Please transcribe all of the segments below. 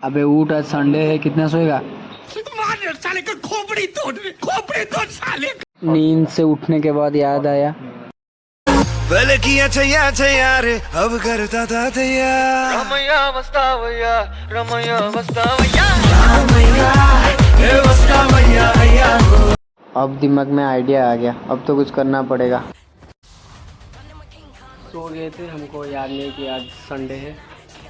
अबे उठ, आज संडे है, कितना सोएगा? साले का खोपड़ी तोड़ साले। नींद से उठने के बाद याद आया, पहले किया छैया रे, अब करता था तैयार। रमैया वस्तावैया, रमैया वस्तावैया, वस्तावैया। अब दिमाग में आइडिया आ गया, अब तो कुछ करना पड़ेगा। सो गए थे, हमको याद नहीं कि आज संडे है,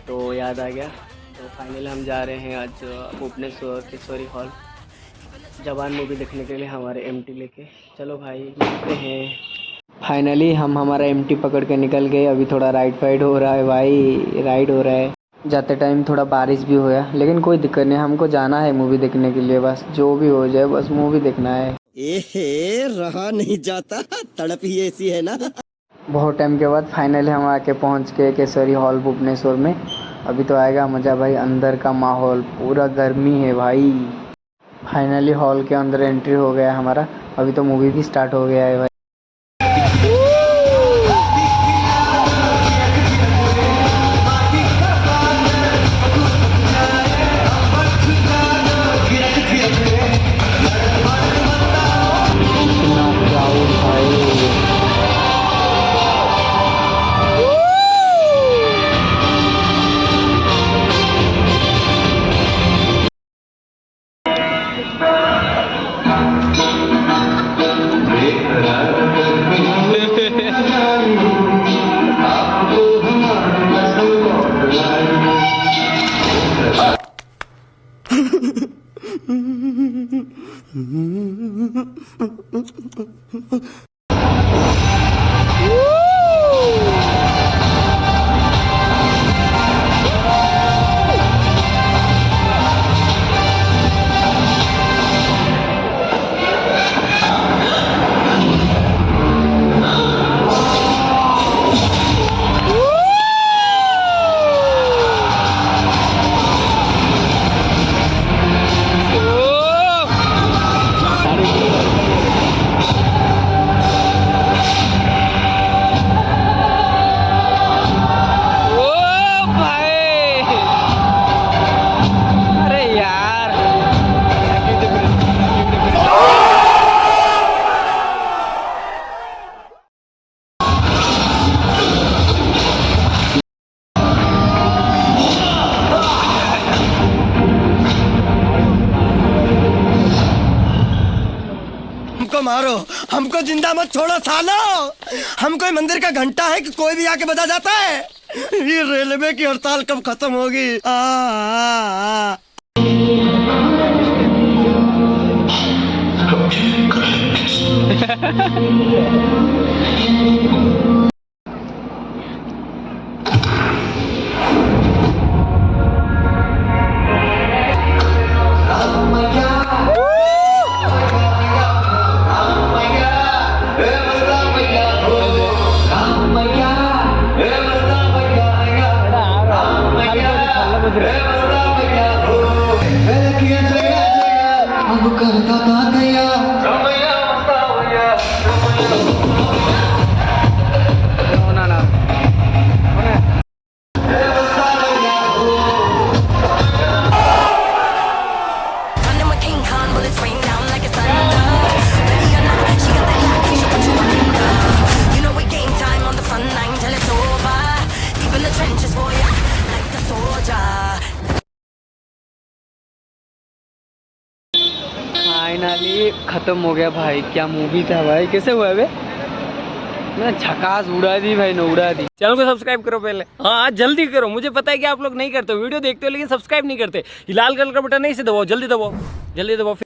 तो याद आ गया। तो फाइनली हम जा रहे हैं आज भुवनेश्वर केसरी हॉल जवान मूवी देखने के लिए, हमारे एमटी लेके। चलो भाई मिलते हैं। फाइनली हम हमारा एमटी पकड़ के निकल गए। अभी थोड़ा राइड फाइड हो रहा है भाई, राइड हो रहा है। जाते टाइम थोड़ा बारिश भी होया, लेकिन कोई दिक्कत नहीं, हमको जाना है मूवी देखने के लिए। बस जो भी हो जाए, बस मूवी देखना है। रहा नहीं जाता, तड़प ही ऐसी है ना। बहुत टाइम के बाद फाइनली हम आके पहुंच गए केसरी हॉल भुवनेश्वर में। अभी तो आएगा मज़ा भाई, अंदर का माहौल पूरा गर्मी है भाई। फाइनली हॉल के अंदर एंट्री हो गया हमारा। अभी तो मूवी भी स्टार्ट हो गया है भाई। कितना क्राउड भाई। हमको मारो, हमको जिंदा मत छोड़ो सालो। हम कोई मंदिर का घंटा है कि कोई भी आके बजा जाता है। ये रेलवे की हड़ताल कब खत्म होगी? फाइनली खत्म हो गया भाई। क्या मूवी था भाई, कैसे हुआ बे? मैं झकास उड़ा दी भाई ने, उड़ा दी। चैनल को सब्सक्राइब करो पहले, हाँ जल्दी करो। मुझे पता है कि आप लोग नहीं करते, वीडियो देखते हो लेकिन सब्सक्राइब नहीं करते। लाल कलर का बटन नहीं से दबाओ, जल्दी दबाओ, जल्दी दबाओ।